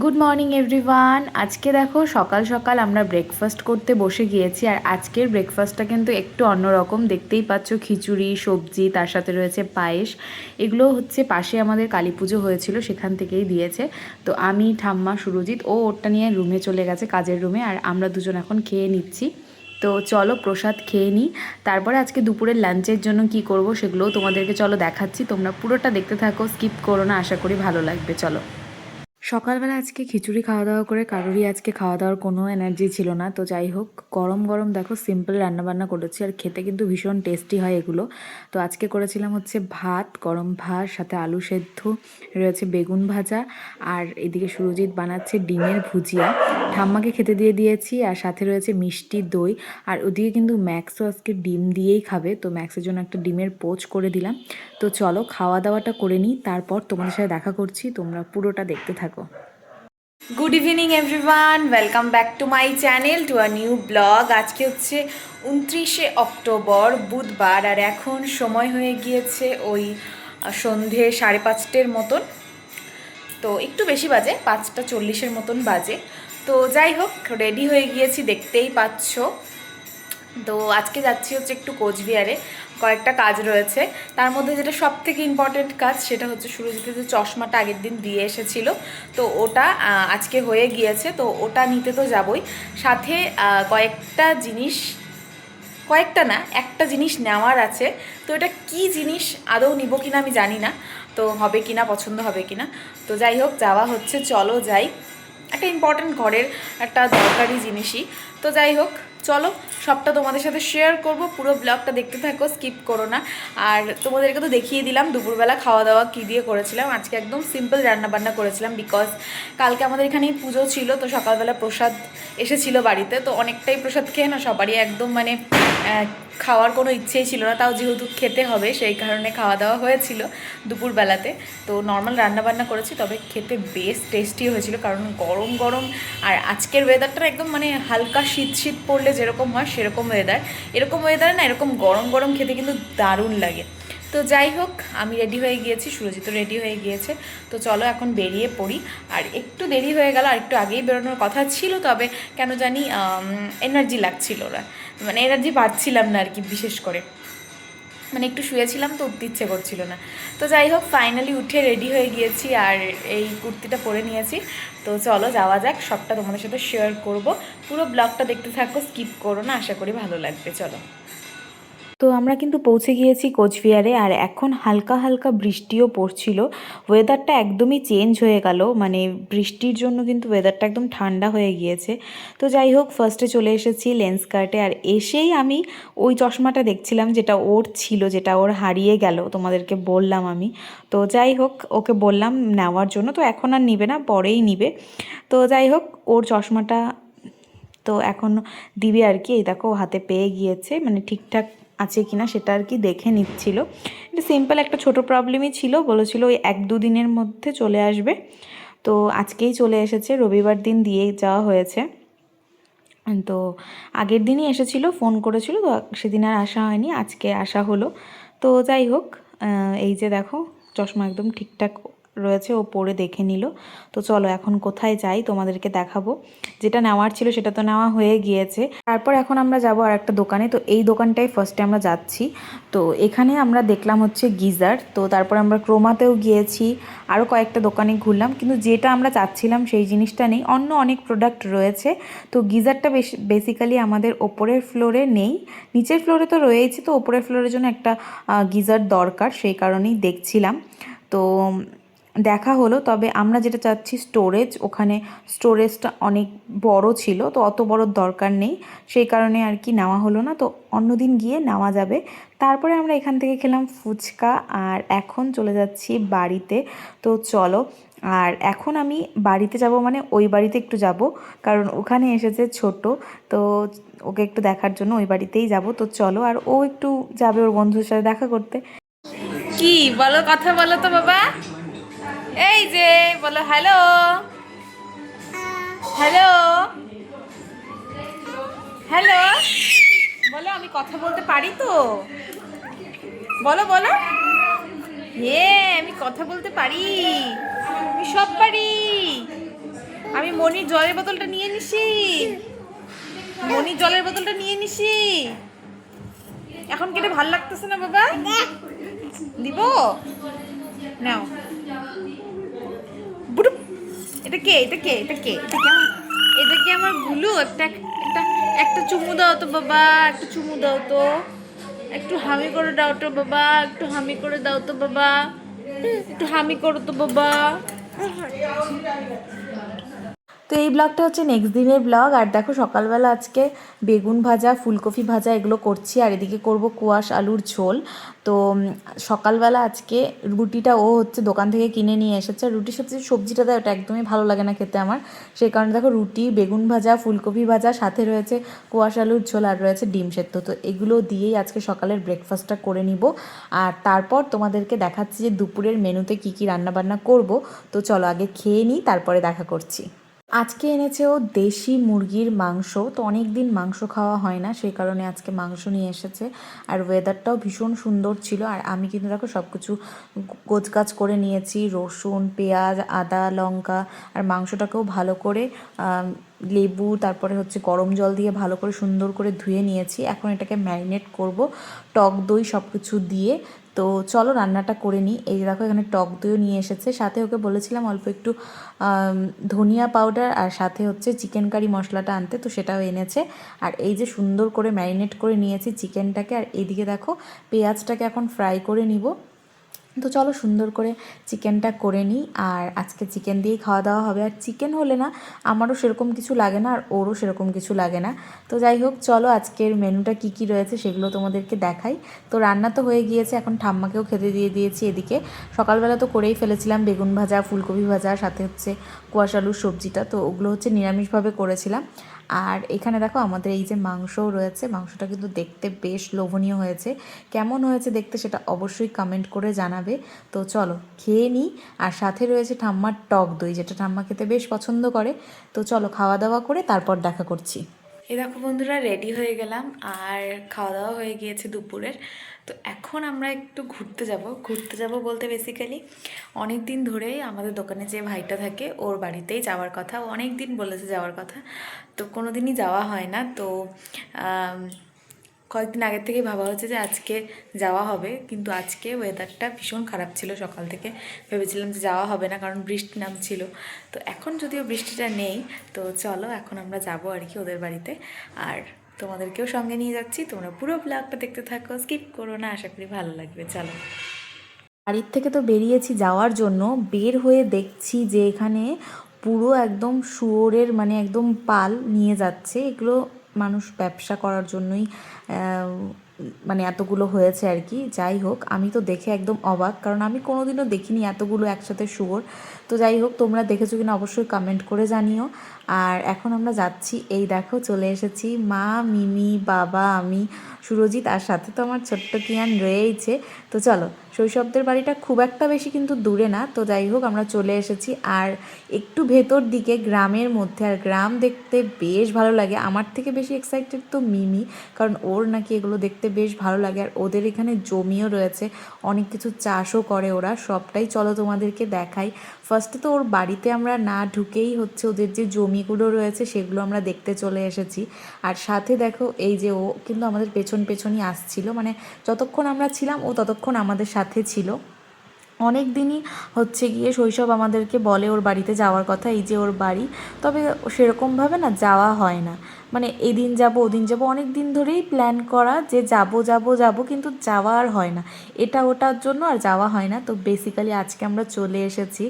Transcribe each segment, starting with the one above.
Good morning everyone. আজকে দেখো সকাল সকাল আমরা ব্রেকফাস্ট করতে বসে গিয়েছি। আর আজকের ব্রেকফাস্টটা কিন্তু একটু অন্যরকম, দেখতেই পাচ্ছ খিচুড়ি, সবজি, তার সাথে রয়েছে পায়েস। এগুলো হচ্ছে পাশে আমাদের কালী পুজো হয়েছিল, সেখান থেকেই দিয়েছে। তো আমি, ঠাম্মা, সুরজিৎ ও ওরটা নিয়ে রুমে চলে গেছে, কাজের রুমে, আর আমরা দুজন এখন খেয়ে নিচ্ছি। তো চলো প্রসাদ খেয়ে নিই, তারপরে আজকে দুপুরের লাঞ্চের জন্য কি করব সেগুলোও তোমাদেরকে চলো দেখাচ্ছি। তোমরা পুরোটা দেখতে থাকো, স্কিপ করো না, আশা করি ভালো লাগবে। চলো। সকালবেলা আজকে খিচুড়ি খাওয়া দাওয়া করে কারোরই আজকে খাওয়া দাওয়ার কোনো এনার্জি ছিল না। তো যাই হোক, গরম গরম দেখো সিম্পল রান্নাবান্না করেছি, আর খেতে কিন্তু ভীষণ টেস্টি হয় এগুলো। তো আজকে করেছিলাম হচ্ছে ভাত, গরম ভাত, সাথে আলু সেদ্ধ, রয়েছে বেগুন ভাজা, আর এদিকে সুরজিৎ বানাচ্ছে ডিমের ভুজিয়া। ঠাম্মাকে খেতে দিয়ে দিয়েছি, আর সাথে রয়েছে মিষ্টি, দই। আর ওদিকে কিন্তু ম্যাক্সও আজকে ডিম দিয়েই খাবে, তো ম্যাক্সের জন্য একটা ডিমের পোচ করে দিলাম। তো চলো খাওয়া দাওয়াটা করে নিই, তারপর তোমাদের সাথে দেখা করছি, তোমরা পুরোটা দেখতে থাকো। Good evening everyone, welcome back to my channel, to a new blog. আজকে হচ্ছে 29শে অক্টোবর, বুধবার, আর এখন সময় হয়ে গিয়েছে ওই সন্ধে 5:30 মতন। তো একটু বেশি বাজে, 5:40 মতন বাজে। তো যাই হোক, রেডি হয়ে গিয়েছি, দেখতেই পাচ্ছ। তো আজকে যাচ্ছি হচ্ছে একটু কোচবিহারে, কয়েকটা কাজ রয়েছে। তার মধ্যে যেটা সব থেকে ইম্পর্টেন্ট কাজ, সেটা হচ্ছে সুরজিতের যে চশমাটা আগের দিন দিয়ে এসেছিল, তো ওটা আজকে হয়ে গিয়েছে। তো ওটা নিতে তো যাবই, সাথে কয়েকটা জিনিস, কয়েকটা না, একটা জিনিস নেওয়ার আছে। তো এটা কি জিনিস আদৌ নিব কিনা আমি জানি না, তো হবে কিনা, পছন্দ হবে কিনা। তো যাই হোক, যাওয়া হচ্ছে, চলো যাই। একটা ইম্পর্টেন্ট ঘরের একটা দরকারি জিনিসই। তো যাই হোক, চলো সবটা তোমাদের সাথে শেয়ার করব, পুরো ব্লগটা দেখতে থাকো, স্কিপ করো না। আর তোমাদেরকে তো দেখিয়ে দিলাম দুপুরবেলা খাওয়া দাওয়া কী দিয়ে করেছিলাম। আজকে একদম সিম্পল রান্নাবান্না করেছিলাম, বিকজ কালকে আমাদের এখানেই পুজো ছিল। তো সকালবেলা প্রসাদ এসেছিলো বাড়িতে, তো অনেকটাই প্রসাদ খেয়ে না সবারই একদম মানে খাওয়ার কোনো ইচ্ছেই ছিল না। তাও যেহেতু খেতে হবে, সেই কারণে খাওয়া দাওয়া হয়েছিল দুপুরবেলাতে। তো নর্মাল রান্নাবান্না করেছি, তবে খেতে বেশ টেস্টি হয়েছিল, কারণ গরম গরম। আর আজকের ওয়েদারটা একদম মানে হালকা শীত শীত পড়লে যেরকম হয় সেরকম ওয়েদার। এরকম ওয়েদারে না এরকম গরম গরম খেতে কিন্তু দারুণ লাগে। তো যাই হোক, আমি রেডি হয়ে গিয়েছি, সুরজিৎ রেডি হয়ে গিয়েছে। তো চলো এখন বেরিয়ে পড়ি। আর একটু দেরি হয়ে গেল, আর একটু আগেই বেরোনোর কথা ছিল, তবে কেন জানি এনার্জি লাগছিল না, মানে এনার্জি পাচ্ছিলাম না আর কি, বিশেষ করে মানে একটু শুয়েছিলাম তো উঠতে ইচ্ছে করছিল না। তো যাই হোক, ফাইনালি উঠে রেডি হয়ে গিয়েছি, আর এই কুর্তিটা পরে নিয়েছি। তো চলো যাওয়া যাক, সবটা তোমাদের সাথে শেয়ার করব। পুরো ব্লগটা দেখতে থাকো, স্কিপ করো না, আশা করি ভালো লাগবে। চলো। তো আমরা কিন্তু পৌঁছে গিয়েছি কোচবিহারে, আর এখন হালকা হালকা বৃষ্টিও পড়ছিল। ওয়েদারটা একদমই চেঞ্জ হয়ে গেল, মানে বৃষ্টির জন্য কিন্তু ওয়েদারটা একদম ঠান্ডা হয়ে গিয়েছে। তো যাই হোক, ফার্স্টে চলে এসেছি লেন্সকার্টে, আর এসেই আমি ওই চশমাটা দেখছিলাম যেটা ওর ছিল, যেটা ওর হারিয়ে গেল, তোমাদেরকে বললাম আমি। তো যাই হোক, ওকে বললাম নেওয়ার জন্য, তো এখন আর নিবে না, পরেই নিবে। তো যাই হোক, ওর চশমাটা তো এখন দিবে আর কি। এই দেখো হাতে পেয়ে গিয়েছে, মানে ঠিকঠাক আছে কিনা সেটা আর কি দেখে নিচ্ছিল। এটা সিম্পল একটা ছোট প্রবলেমই ছিল, বলেছিল ওই 1-2 দিনের মধ্যে চলে আসবে। তো আজকেই চলে এসেছে, রবিবার দিন দিয়ে যাওয়া হয়েছে। তো আগের দিনই এসেছিল, ফোন করেছিল, তো সেদিন আর আসা হয়নি, আজকে আসা হলো। তো যাই হোক, এই যে দেখো চশমা একদম ঠিকঠাক রয়েছে, ও পরে দেখে নিল। তো চলো এখন কোথায় যাই তোমাদেরকে দেখাবো। যেটা নেওয়ার ছিল সেটা তো নেওয়া হয়ে গিয়েছে, তারপর এখন আমরা যাব আর একটা দোকানে। তো এই দোকানটাই ফার্স্টে আমরা যাচ্ছি। তো এখানে আমরা দেখলাম হচ্ছে গিজার। তো তারপর আমরা ক্রোমাতেও গিয়েছি, আরও কয়েকটা দোকানে ঘুরলাম, কিন্তু যেটা আমরা চাচ্ছিলাম সেই জিনিসটা নেই, অন্য অনেক প্রোডাক্ট রয়েছে। তো গিজারটা বেসিক্যালি আমাদের ওপরের ফ্লোরে নেই, নিচের ফ্লোরে তো রয়েছে, তো ওপরের ফ্লোরের জন্য একটা গিজার দরকার, সেই কারণেই দেখছিলাম। তো দেখা হলো, তবে আমরা যেটা চাচ্ছি স্টোরেজ, ওখানে স্টোরেজটা অনেক বড় ছিল, তো অত বড় দরকার নেই, সেই কারণে আর কি নেওয়া হলো না। তো অন্যদিন গিয়ে নেওয়া যাবে। তারপরে আমরা এখান থেকে খেলাম ফুচকা, আর এখন চলে যাচ্ছি বাড়িতে। তো চলো, আর এখন আমি বাড়িতে যাব, মানে ওই বাড়িতে একটু যাব, কারণ ওখানে এসেছে ছোট, তো ওকে একটু দেখার জন্য ওই বাড়িতেই যাব। তো চলো, আর ও একটু যাবে ওর বন্ধুর সাথে দেখা করতে। কি বলো, কথা বলো তো বাবা, এই যে বলো হ্যালো, হ্যালো, হ্যালো, বলো আমি কথা বলতে পারি তো, বলো বলো, হে আমি কথা বলতে পারি, আমি সব পারি। আমি মনির জলের বোতলটা নিয়ে নিছি, মনির জলের বোতলটা নিয়ে নিছি। এখন কেটে ভাল লাগতেছে না বাবা? দিব নাও। এটা কে, এটা কে, এটা কে, এটা কি আমার গুলু? একটা একটা একটা চুমু দাও তো বাবা, একটা চুমু দাও তো, একটু হামি করে দাও তো বাবা, একটু হামি করে দাও তো বাবা, একটু হামি করো তো বাবা। তো এই ব্লগটা হচ্ছে নেক্সট দিনের ব্লগ। আর দেখো সকালবেলা আজকে বেগুন ভাজা, ফুলকপি ভাজা এগুলো করছি, আর এদিকে করব কুয়াশ আলুর ঝোল। তো সকালবেলা আজকে রুটিটা ও হচ্ছে দোকান থেকে কিনে নিয়ে এসেছে। রুটির সাথে সবজিটা দেয় ওটা একদমই ভালো লাগে না খেতে আমার, সেই কারণে দেখো রুটি, বেগুন ভাজা, ফুলকপি ভাজা, সাথে রয়েছে কুয়াশ আলুর ঝোল, আর রয়েছে ডিম সেদ্ধ। তো এগুলো দিয়েই আজকে সকালের ব্রেকফাস্টটা করে নিব। আর তারপর তোমাদেরকে দেখাচ্ছি যে দুপুরের মেনুতে কী কী রান্নাবান্না করব। তো চলো আগে খেয়ে নিই, তারপরে দেখা করছি। আজকে এনেছে ও দেশি মুরগির মাংস। তো অনেক দিন মাংস খাওয়া হয় না, সেই কারণে আজকে মাংস নিয়ে এসেছে। আর ওয়েদারটাও ভীষণ সুন্দর ছিল। আর আমি কিন্তু দেখো সব কিছু গোছগাছ করে নিয়েছি, রসুন, পেঁয়াজ, আদা, লঙ্কা, আর মাংসটাকেও ভালো করে লেবু, তারপরে হচ্ছে গরম জল দিয়ে ভালো করে সুন্দর করে ধুয়ে নিয়েছি। এখন এটাকে ম্যারিনেট করব টক দই সব কিছু দিয়ে। তো চলো রান্নাটা করে নিই। এই দেখো এখানে টক দইও নিয়ে এসেছে, সাথে ওকে বলেছিলাম অল্প একটু ধনিয়া পাউডার আর সাথে হচ্ছে চিকেন কারি মশলাটা আনতে, তো সেটাও এনেছে। আর এই যে সুন্দর করে ম্যারিনেট করে নিয়েছি চিকেনটাকে। আর এইদিকে দেখো পেঁয়াজটাকে এখন ফ্রাই করে নিব। তো চলো সুন্দর করে চিকেনটা করে নিই। আর আজকে চিকেন দিয়েই খাওয়া দাওয়া হবে। আর চিকেন হলে না আমারও সেরকম কিছু লাগে না, আর ওরও সেরকম কিছু লাগে না। তো যাই হোক চলো আজকের মেনুটা কি কি রয়েছে সেগুলো তোমাদেরকে দেখাই। তো রান্না তো হয়ে গিয়েছে, এখন ঠাম্মাকেও খেতে দিয়ে দিয়েছি। এদিকে সকালবেলা তো করেই ফেলেছিলাম বেগুন ভাজা, ফুলকপি ভাজা, সাথে হচ্ছে কুয়াশ আলুর সবজিটা। তো ওগুলো হচ্ছে নিরামিষভাবে করেছিলাম। আর এখানে দেখো আমাদের এই যে মাংসও রয়েছে, মাংসটা কিন্তু দেখতে বেশ লোভনীয় হয়েছে। কেমন হয়েছে দেখতে সেটা অবশ্যই কমেন্ট করে জানাবে। তো চলো খেয়ে নিই। আর সাথে রয়েছে ঠাম্মার টক দই, যেটা ঠাম্মা খেতে বেশ পছন্দ করে। তো চলো খাওয়া দাওয়া করে তারপর দেখা করছি। এই দেখো বন্ধুরা রেডি হয়ে গেলাম, আর খাওয়া দাওয়া হয়ে গিয়েছে দুপুরের। তো এখন আমরা একটু ঘুরতে যাব বলতে বেসিক্যালি অনেক দিন ধরেই আমাদের দোকানে যে ভাইটা থাকে ওর বাড়িতেই যাওয়ার কথা, ও অনেক দিন বলেছে যাওয়ার কথা, তো কোনো দিনই যাওয়া হয় না। তো কয়েকদিন আগের থেকেই ভাবা হচ্ছে যে আজকে যাওয়া হবে, কিন্তু আজকে ওয়েদারটা ভীষণ খারাপ ছিল। সকাল থেকে ভেবেছিলাম যে যাওয়া হবে না, কারণ বৃষ্টি নামছিল। তো এখন যদিও বৃষ্টিটা নেই, তো চলো এখন আমরা যাবো আর কি ওদের বাড়িতে। আর তোমাদেরকেও সঙ্গে নিয়ে যাচ্ছি, তোমরা পুরো ব্লগটা দেখতে থাকো, স্কিপ করো না, আশা করি ভালো লাগবে। চলো বাড়ির থেকে তো বেরিয়েছি যাওয়ার জন্য, বের হয়ে দেখছি যে এখানে পুরো একদম শুয়োরের মানে একদম পাল নিয়ে যাচ্ছে। এগুলো মানুষ ব্যবসা করার জন্যই মানে এতগুলো হয়েছে আর কি। যাই হোক আমি তো দেখে একদম অবাক, কারণ আমি কোনোদিনও দেখিনি এতগুলো একসাথে শুয়োর। তো যাই হোক তোমরা দেখেছো কিনা অবশ্যই কমেন্ট করে জানিও। আর এখন আমরা যাচ্ছি, এই দেখো চলে এসেছি মা, মিমি, বাবা, আমি, সুরজিৎ, আর সাথে তো আমার ছোট্ট কিয়ান রয়েইছে। তো চলো শৈশবদের বাড়িটা খুব একটা বেশি কিন্তু দূরে না। তো যাই হোক আমরা চলে এসেছি, আর একটু ভেতর দিকে গ্রামের মধ্যে। আর গ্রাম দেখতে বেশ ভালো লাগে। আমার থেকে বেশি এক্সাইটেড তো মিমি, কারণ ওর নাকি এগুলো দেখতে বেশ ভালো লাগে। আর ওদের এখানে জমিও রয়েছে, অনেক কিছু চাষও করে ওরা। সবটাই চলো তোমাদেরকে দেখাই। ফার্স্টে তো ওর বাড়িতে আমরা না ঢুকেই হচ্ছে ওদের যে জমিগুলো রয়েছে সেগুলো আমরা দেখতে চলে এসেছি। আর সাথে দেখো এই যে ও কিন্তু আমাদের পেছনই আসছিল, মানে যতক্ষণ আমরা ছিলাম ও ততক্ষণ আমাদের সাথে ছিল। অনেক দিনই হচ্ছে গিয়ে শৈশব আমাদেরকে বলে ওর বাড়িতে যাওয়ার কথা, এই যে ওর বাড়ি, তবে সেরকমভাবে না যাওয়া হয় না। মানে এদিন যাব ওদিন যাব, অনেক দিন ধরেই প্ল্যান করা যে যাব কিন্তু যাওয়া আর হয় না, এটা ওটার জন্য আর যাওয়া হয় না। তো বেসিক্যালি আজকে আমরা চলে এসেছি।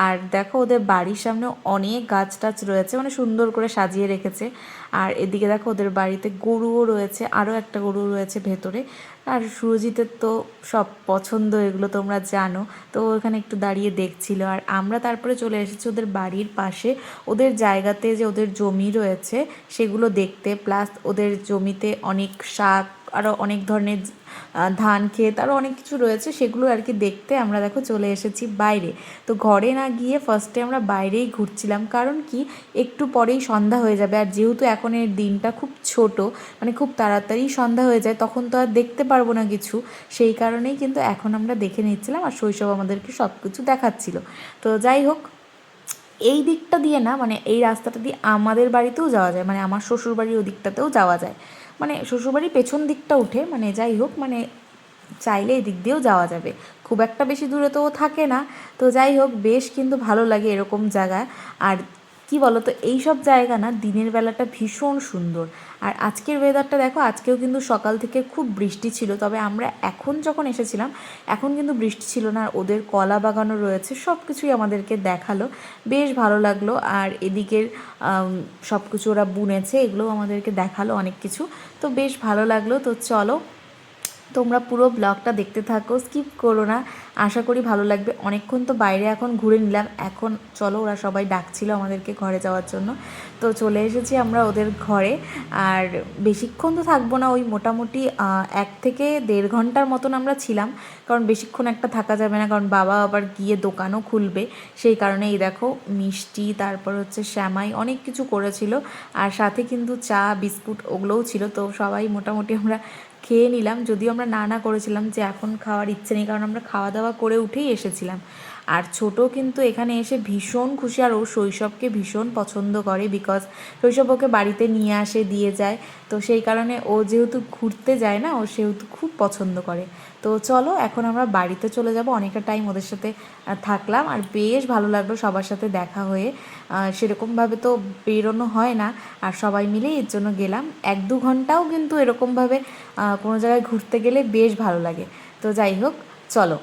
আর দেখো ওদের বাড়ির সামনে অনেক গাছ টাছ রয়েছে, মানে সুন্দর করে সাজিয়ে রেখেছে। আর এদিকে দেখো ওদের বাড়িতে গরুও রয়েছে, আরও একটা গরু রয়েছে ভেতরে। আর সুরজিতের তো সব পছন্দ এগুলো তোমরা জানো। তো ওখানে একটু দাঁড়িয়ে দেখছিল। আর আমরা তারপরে চলে এসেছি ওদের বাড়ির পাশে ওদের জায়গাতে যে ওদের জমি রয়েছে সেগুলো দেখতে, প্লাস ওদের জমিতে অনেক শাক, আরও অনেক ধরনের ধান ক্ষেত, আরও অনেক কিছু রয়েছে, সেগুলো আর কি দেখতে আমরা দেখো চলে এসেছি বাইরে। তো ঘরে না গিয়ে ফার্স্টে আমরা বাইরেই ঘুরছিলাম, কারণ কি একটু পরেই সন্ধ্যা হয়ে যাবে। আর যেহেতু এখন এর দিনটা খুব ছোট, মানে খুব তাড়াতাড়ি সন্ধ্যা হয়ে যায়, তখন তো আর দেখতে পারবো না কিছু, সেই কারণেই কিন্তু এখন আমরা দেখে নিচ্ছিলাম। আর শৈশব আমাদেরকে সব কিছু দেখাচ্ছিল। তো যাই হোক এই দিকটা দিয়ে না, মানে এই রাস্তাটা দিয়ে আমাদের বাড়িতেও যাওয়া যায়, মানে আমার শ্বশুরবাড়ির ওদিকটাতেও যাওয়া যায়, মানে শ্বশুরবাড়ির পেছন দিকটা উঠে, মানে যাই হোক, মানে চাইলে এই দিক দিয়েও যাওয়া যাবে, খুব একটা বেশি দূরে তো থাকে না। তো যাই হোক, বেশ কিন্তু ভালো লাগে এরকম জায়গায়। আর কি বলো তো, এইসব জায়গা না দিনের বেলাটা ভীষণ সুন্দর। আর আজকের ওয়েদারটা দেখো, আজকেও কিন্তু সকাল থেকে খুব বৃষ্টি ছিল, তবে আমরা এখন যখন এসেছিলাম এখন কিন্তু বৃষ্টি ছিল না। আর ওদের কলা বাগানও রয়েছে, সব কিছুই আমাদেরকে দেখালো, বেশ ভালো লাগলো। আর এদিকের সব কিছু ওরা বুনেছে, এগুলোও আমাদেরকে দেখালো অনেক কিছু, তো বেশ ভালো লাগলো। তো চলো তোমরা পুরো ব্লগটা দেখতে থাকো, স্কিপ করো না, আশা করি ভালো লাগবে। অনেকক্ষণ তো বাইরে এখন ঘুরে নিলাম, এখন চলো, ওরা সবাই ডাকছিল আমাদেরকে ঘরে যাওয়ার জন্য, তো চলে এসেছি আমরা ওদের ঘরে। আর বেশিক্ষণ তো থাকবো না, ওই মোটামুটি 1 থেকে 1.5 ঘন্টার মতন আমরা ছিলাম, কারণ বেশিক্ষণ একটা থাকা যাবে না, কারণ বাবা আবার গিয়ে দোকানও খুলবে, সেই কারণে। এই দেখো মিষ্টি, তারপর হচ্ছে শ্যামাই, অনেক কিছু করেছিল, আর সাথে কিন্তু চা বিস্কুট ওগুলোও ছিল। তো সবাই মোটামুটি আমরা খেয়ে নিলাম, যদিও আমরা না করেছিলাম যে এখন খাওয়ার ইচ্ছে নেই, কারণ আমরা খাওয়া দাওয়া করে উঠেই এসেছিলাম। আর ছোট কিন্তু এখানে এসে ভীষণ খুশি, আর ও শৈশবকে ভীষণ পছন্দ করে, বিকজ শৈশব ওকে বাড়িতে নিয়ে আসে, দিয়ে যায়, তো সেই কারণে ও যেহেতু ঘুরতে যায় না, ও সেহেতু খুব পছন্দ করে। তো চলো এখন আমরা বাড়িতে চলে যাব, অনেকটা টাইম ওদের সাথে থাকলাম, আর বেশ ভালো লাগলো সবার সাথে দেখা হয়ে। সেরকমভাবে তো বেরোনো হয় না, আর সবাই মিলেই এর জন্য গেলাম। 1-2 ঘন্টাও কিন্তু এরকমভাবে কোনো জায়গায় ঘুরতে গেলে বেশ ভালো লাগে। তো যাই হোক, চলো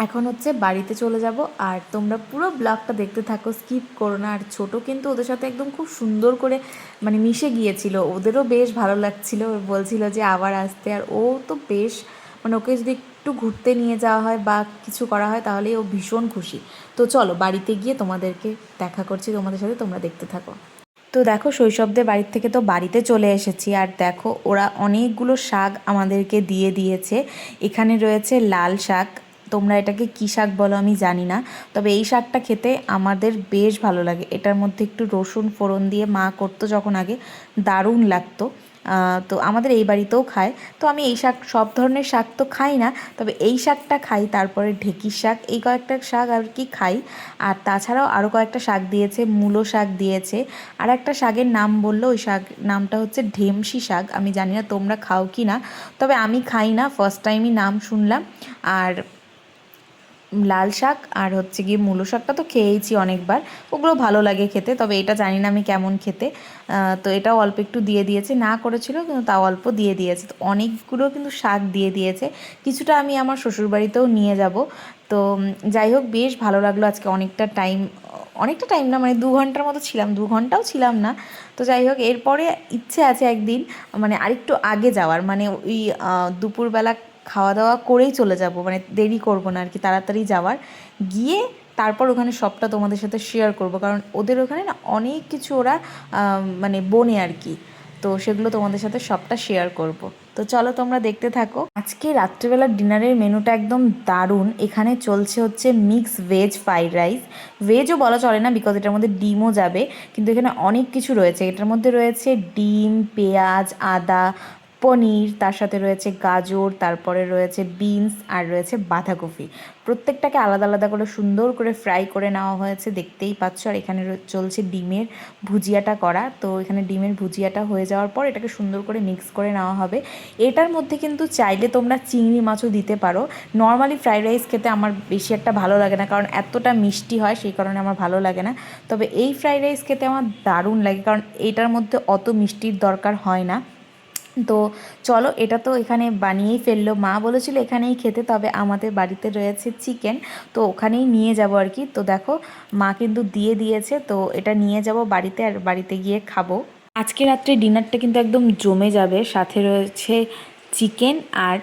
এখন হচ্ছে বাড়িতে চলে যাব, আর তোমরা পুরো ব্লগটা দেখতে থাকো, স্কিপ করো না। আর ছোটো কিন্তু ওদের সাথে একদম খুব সুন্দর করে মানে মিশে গিয়েছিল, ওদেরও বেশ ভালো লাগছিল, বলছিল যে আবার আসতে। আর ও তো বেশ, মানে ওকে যদি একটু ঘুরতে নিয়ে যাওয়া হয় বা কিছু করা হয় তাহলেই ও ভীষণ খুশি। তো চলো বাড়িতে গিয়ে তোমাদেরকে দেখা করছি, তোমাদের সাথে, তোমরা দেখতে থাকো। তো দেখো শৈশবদের বাড়ির থেকে তো বাড়িতে চলে এসেছি, আর দেখো ওরা অনেকগুলো শাক আমাদেরকে দিয়ে দিয়েছে। এখানে রয়েছে লাল শাক, তোমরা এটাকে কী শাক বলো আমি জানি না, তবে এই শাকটা খেতে আমাদের বেশ ভালো লাগে। এটার মধ্যে একটু রসুন ফোড়ন দিয়ে মা করতো যখন আগে, দারুণ লাগতো। তো আমাদের এই বাড়িতেও খায়। তো আমি এই শাক, সব ধরনের শাক তো খাই না, তবে এই শাকটা খাই, তারপরে ঢেঁকির শাক, এই কয়েকটা শাক আর কি খাই। আর তাছাড়াও আরও কয়েকটা শাক দিয়েছে, মূলো শাক দিয়েছে, আর একটা শাকের নাম বললো, ওই শাক নামটা হচ্ছে ঢেমশি শাক, আমি জানি না তোমরা খাও কি না, তবে আমি খাই না, ফার্স্ট টাইমই নাম শুনলাম। আর লাল শাক আর হচ্ছে গিয়ে মূলো শাকটা তো খেয়েইছি অনেকবার, ওগুলো ভালো লাগে খেতে, তবে এটা জানি না আমি কেমন খেতে। তো এটাও অল্প একটু দিয়ে দিয়েছে, না করেছিল কিন্তু তাও অল্প দিয়ে দিয়েছে। তো অনেকগুলো কিন্তু শাক দিয়ে দিয়েছে, কিছুটা আমি আমার শ্বশুরবাড়িতেও নিয়ে যাব। তো যাই হোক, বেশ ভালো লাগলো আজকে, অনেকটা টাইম না, মানে 2 ঘন্টার মতো ছিলাম, 2 ঘন্টাও ছিলাম না। তো যাই হোক, এরপরে ইচ্ছে আছে একদিন মানে আরেকটু আগে যাওয়ার, মানে ওই দুপুরবেলা খাওয়া দাওয়া করেই চলে যাব, মানে দেরি করব না আর কি, তাড়াতাড়ি যাওয়ার, গিয়ে তারপর ওখানে সবটা তোমাদের সাথে শেয়ার করব, কারণ ওদের ওখানে না অনেক কিছু ওরা মানে বোনে আর কি, তো সেগুলো তোমাদের সাথে সবটা শেয়ার করব। তো চলো তোমরা দেখতে থাকো। আজকে রাত্রেবেলার ডিনারের মেনুটা একদম দারুণ, এখানে চলছে হচ্ছে মিক্স ভেজ ফ্রাইড রাইস, ভেজও বলা চলে না বিকজ এটার মধ্যে ডিমও যাবে, কিন্তু এখানে অনেক কিছু রয়েছে, এটার মধ্যে রয়েছে ডিম, পেঁয়াজ, আদা, পনির, তার সাথে রয়েছে গাজর, তারপরে রয়েছে বিনস, আর রয়েছে বাঁধাকপি, প্রত্যেকটাকে আলাদা আলাদা করে সুন্দর করে ফ্রাই করে নেওয়া হয়েছে, দেখতেই পাচ্ছ। আর এখানে চলছে ডিমের ভুজিয়াটা করা, তো এখানে ডিমের ভুজিয়াটা হয়ে যাওয়ার পর এটাকে সুন্দর করে মিক্স করে নেওয়া হবে। এটার মধ্যে কিন্তু চাইলে তোমরা চিংড়ি মাছও দিতে পারো। নর্মালি ফ্রাইড রাইস খেতে আমার বেশি একটা ভালো লাগে না, কারণ এতটা মিষ্টি হয়, সেই কারণে আমার ভালো লাগে না, তবে এই ফ্রাইড রাইস খেতে আমার দারুণ লাগে, কারণ এইটার মধ্যে অত মিষ্টির দরকার হয় না। তো চলো, এটা তো এখানে বানিয়েই ফেললো, মা বলেছিল এখানেই খেতে, তবে আমাদের বাড়িতে রয়েছে চিকেন, তো ওখানেই নিয়ে যাব আর কি। তো দেখো মা কিন্তু দিয়ে দিয়েছে, তো এটা নিয়ে যাব বাড়িতে, আর বাড়িতে গিয়ে খাবো। আজকে রাত্রে ডিনারটা কিন্তু একদম জমে যাবে, সাথে রয়েছে চিকেন আর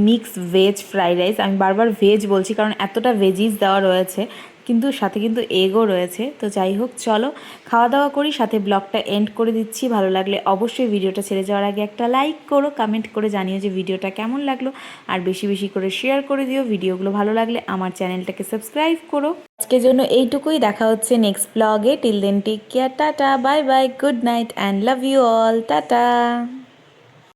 মিক্স ভেজ ফ্রাইড রাইস, আমি বারবার ভেজ বলছি কারণ এতটা ভেজিস দেওয়া রয়েছে, কিন্তু সাথে কিন্তু এগও রয়েছে। তো যাই হোক, চলো খাওয়া দাওয়া করি, সাথে ব্লগটা এন্ড করে দিচ্ছি। ভালো লাগলে অবশ্যই ভিডিওটা ছেড়ে যাওয়ার আগে একটা লাইক করো, কমেন্ট করে জানিও যে ভিডিওটা কেমন লাগলো, আর বেশি বেশি করে শেয়ার করে দিও। ভিডিওগুলো ভালো লাগলে আমার চ্যানেলটাকে সাবস্ক্রাইব করো। আজকের জন্য এইটুকুই, দেখা হচ্ছে নেক্সট ব্লগে। Till then take care, tata, bye bye, good night and love you all, tata.